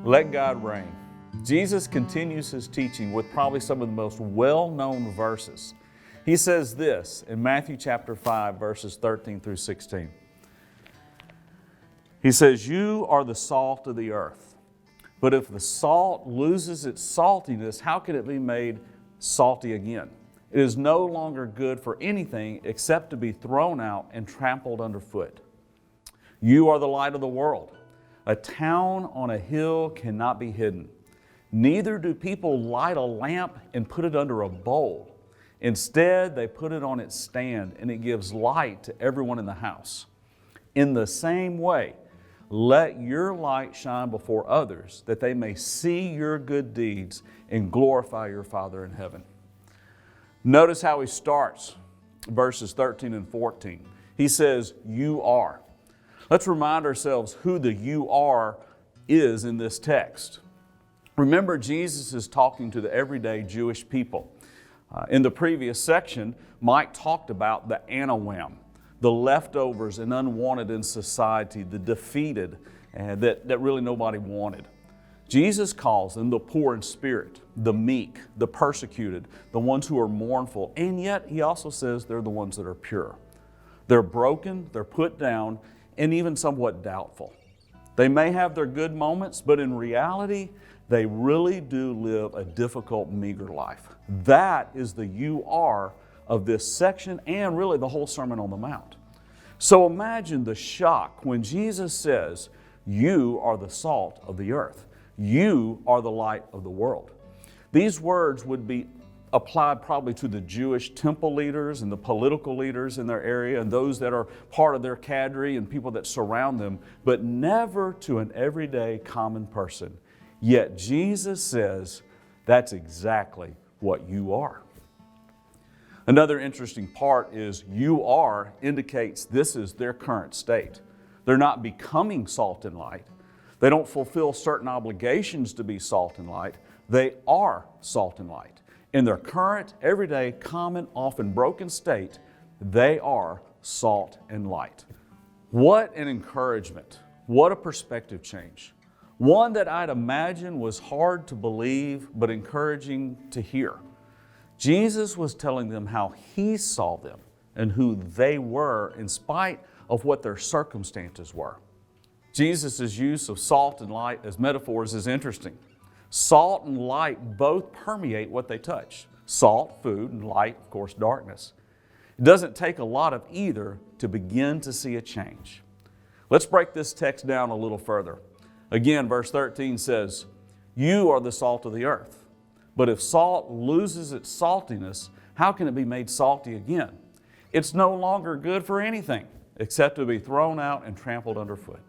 Let God reign. Jesus continues his teaching with probably some of the most well-known verses. He says this in Matthew chapter 5, verses 13 through 16. He says, "You are the salt of the earth. But if the salt loses its saltiness, how can it be made salty again? It is no longer good for anything except to be thrown out and trampled underfoot. You are the light of the world. A town on a hill cannot be hidden. Neither do people light a lamp and put it under a bowl. Instead, they put it on its stand, and it gives light to everyone in the house. In the same way, let your light shine before others, that they may see your good deeds and glorify your Father in heaven." Notice how he starts verses 13 and 14. He says, "You are." Let's remind ourselves who the "you are" is in this text. Remember, Jesus is talking to the everyday Jewish people. In the previous section, Mike talked about the anawim, the leftovers and unwanted in society, the defeated, that really nobody wanted. Jesus calls them the poor in spirit, the meek, the persecuted, the ones who are mournful, and yet he also says they're the ones that are pure. They're broken, they're put down, and even somewhat doubtful. They may have their good moments, but in reality, they really do live a difficult, meager life. That is the "you are" of this section and really the whole Sermon on the Mount. So imagine the shock when Jesus says, "You are the salt of the earth. You are the light of the world." These words would be applied probably to the Jewish temple leaders and the political leaders in their area and those that are part of their cadre and people that surround them, but never to an everyday common person. Yet Jesus says that's exactly what you are. Another interesting part is "you are" indicates this is their current state. They're not becoming salt and light. They don't fulfill certain obligations to be salt and light. They are salt and light. In their current, everyday, common, often broken state, they are salt and light. What an encouragement. What a perspective change. One that I'd imagine was hard to believe, but encouraging to hear. Jesus was telling them how he saw them and who they were in spite of what their circumstances were. Jesus' use of salt and light as metaphors is interesting. Salt and light both permeate what they touch. Salt, food, and light, of course, darkness. It doesn't take a lot of either to begin to see a change. Let's break this text down a little further. Again, verse 13 says, "You are the salt of the earth. But if salt loses its saltiness, how can it be made salty again? It's no longer good for anything except to be thrown out and trampled underfoot."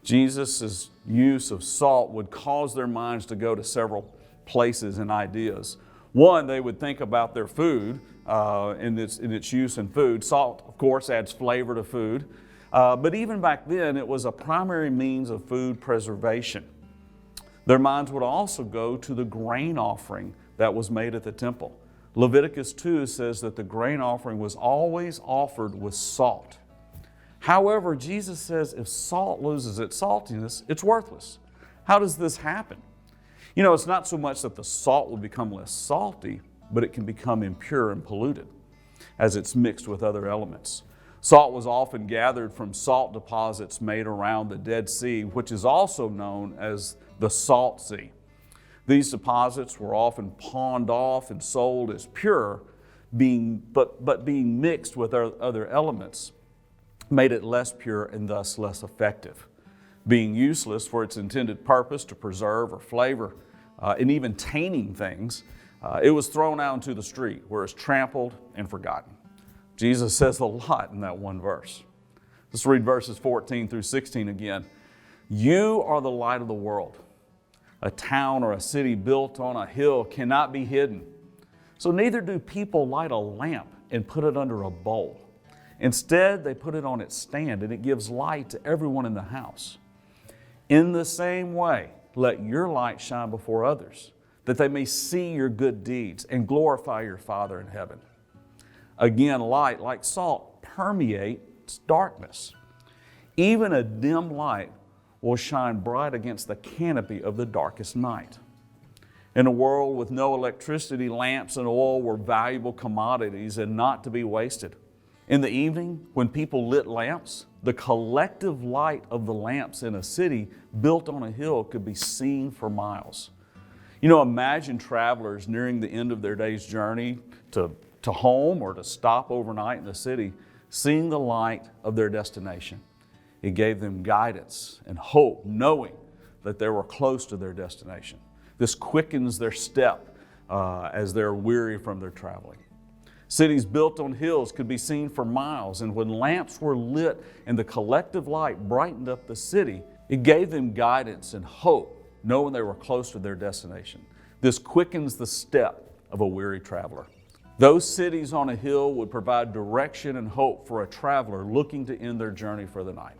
Jesus' use of salt would cause their minds to go to several places and ideas. One, they would think about their food in its use in food. Salt, of course, adds flavor to food. But even back then, it was a primary means of food preservation. Their minds would also go to the grain offering that was made at the temple. Leviticus 2 says that the grain offering was always offered with salt. However, Jesus says if salt loses its saltiness, it's worthless. How does this happen? You know, it's not so much that the salt will become less salty, but it can become impure and polluted as it's mixed with other elements. Salt was often gathered from salt deposits made around the Dead Sea, which is also known as the Salt Sea. These deposits were often pawned off and sold as pure, but being mixed with other elements made it less pure and thus less effective. Being useless for its intended purpose to preserve or flavor, and even tainting things, it was thrown out into the street where it's trampled and forgotten. Jesus says a lot in that one verse. Let's read verses 14 through 16 again. "You are the light of the world. A town or a city built on a hill cannot be hidden. So neither do people light a lamp and put it under a bowl. Instead, they put it on its stand, and it gives light to everyone in the house. In the same way, let your light shine before others, that they may see your good deeds and glorify your Father in heaven." Again, light, like salt, permeates darkness. Even a dim light will shine bright against the canopy of the darkest night. In a world with no electricity, lamps and oil were valuable commodities and not to be wasted. In the evening, when people lit lamps, the collective light of the lamps in a city built on a hill could be seen for miles. Imagine travelers nearing the end of their day's journey to home or to stop overnight in the city, seeing the light of their destination. It gave them guidance and hope, knowing that they were close to their destination. This quickens their step as they're weary from their traveling. Cities built on hills could be seen for miles, and when lamps were lit and the collective light brightened up the city, it gave them guidance and hope, knowing they were close to their destination. This quickens the step of a weary traveler. Those cities on a hill would provide direction and hope for a traveler looking to end their journey for the night.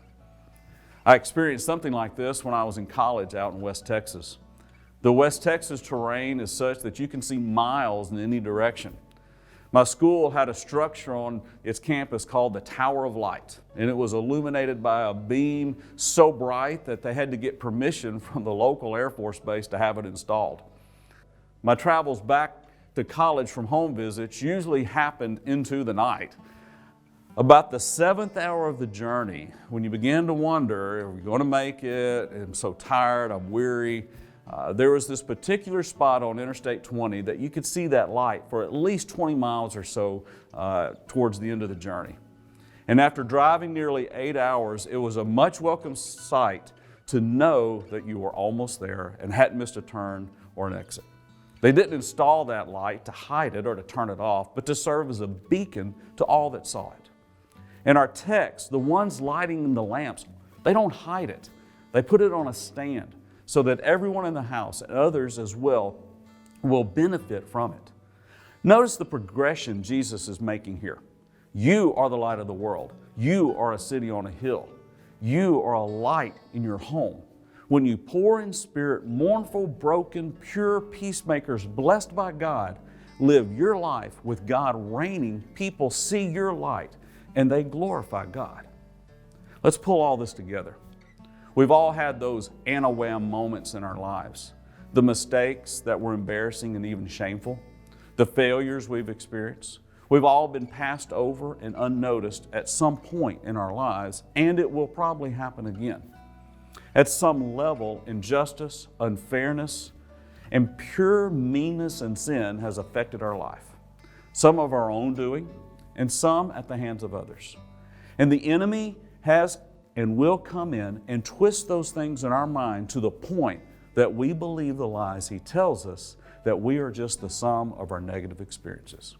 I experienced something like this when I was in college out in West Texas. The West Texas terrain is such that you can see miles in any direction. My school had a structure on its campus called the Tower of Light, and it was illuminated by a beam so bright that they had to get permission from the local Air Force base to have it installed. My travels back to college from home visits usually happened into the night. About the 7th hour of the journey, when you begin to wonder, are we going to make it? I'm so tired, I'm weary. There was this particular spot on Interstate 20 that you could see that light for at least 20 miles or so towards the end of the journey. And after driving nearly 8 hours, it was a much welcome sight to know that you were almost there and hadn't missed a turn or an exit. They didn't install that light to hide it or to turn it off, but to serve as a beacon to all that saw it. In our text, the ones lighting the lamps, they don't hide it. They put it on a stand so that everyone in the house and others as well will benefit from it. Notice the progression Jesus is making here. You are the light of the world. You are a city on a hill. You are a light in your home. When you poor in spirit, mournful, broken, pure peacemakers, blessed by God, live your life with God reigning, people see your light and they glorify God. Let's pull all this together. We've all had those Anawam moments in our lives. The mistakes that were embarrassing and even shameful. The failures we've experienced. We've all been passed over and unnoticed at some point in our lives, and it will probably happen again. At some level, injustice, unfairness, and pure meanness and sin has affected our life. Some of our own doing, and some at the hands of others. And the enemy has and will come in and twist those things in our mind to the point that we believe the lies he tells us, that we are just the sum of our negative experiences.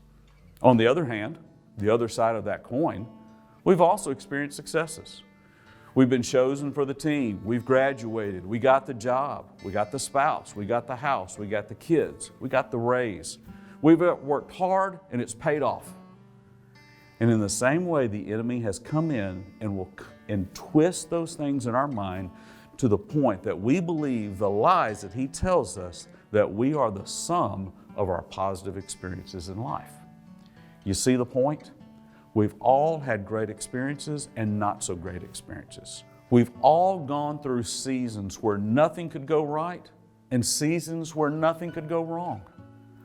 On the other hand, the other side of that coin, we've also experienced successes. We've been chosen for the team, we've graduated, we got the job, we got the spouse, we got the house, we got the kids, we got the raise. We've worked hard and it's paid off. And in the same way, the enemy has come in and will twist those things in our mind to the point that we believe the lies that he tells us, that we are the sum of our positive experiences in life. You see the point? We've all had great experiences and not so great experiences. We've all gone through seasons where nothing could go right and seasons where nothing could go wrong.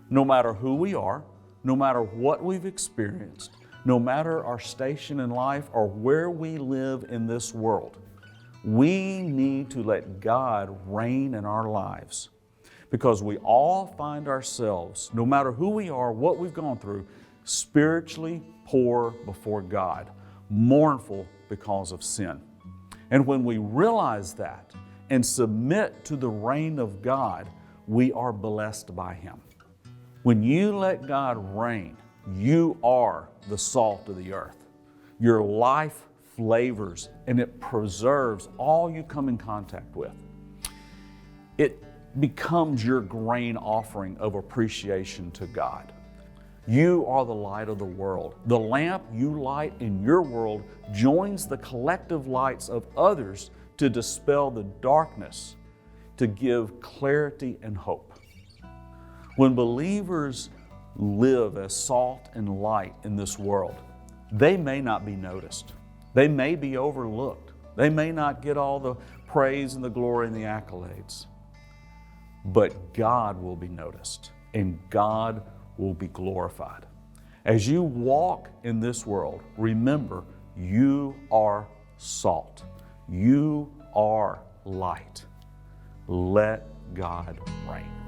No matter who we are, no matter what we've experienced, no matter our station in life or where we live in this world, we need to let God reign in our lives, because we all find ourselves, no matter who we are, what we've gone through, spiritually poor before God, mournful because of sin. And when we realize that and submit to the reign of God, we are blessed by Him. When you let God reign, you are the salt of the earth. Your life flavors and it preserves all you come in contact with. It becomes your grain offering of appreciation to God. You are the light of the world. The lamp you light in your world joins the collective lights of others to dispel the darkness, to give clarity and hope. When believers live as salt and light in this world, they may not be noticed. They may be overlooked. They may not get all the praise and the glory and the accolades, but God will be noticed and God will be glorified. As you walk in this world, remember, you are salt. You are light. Let God reign.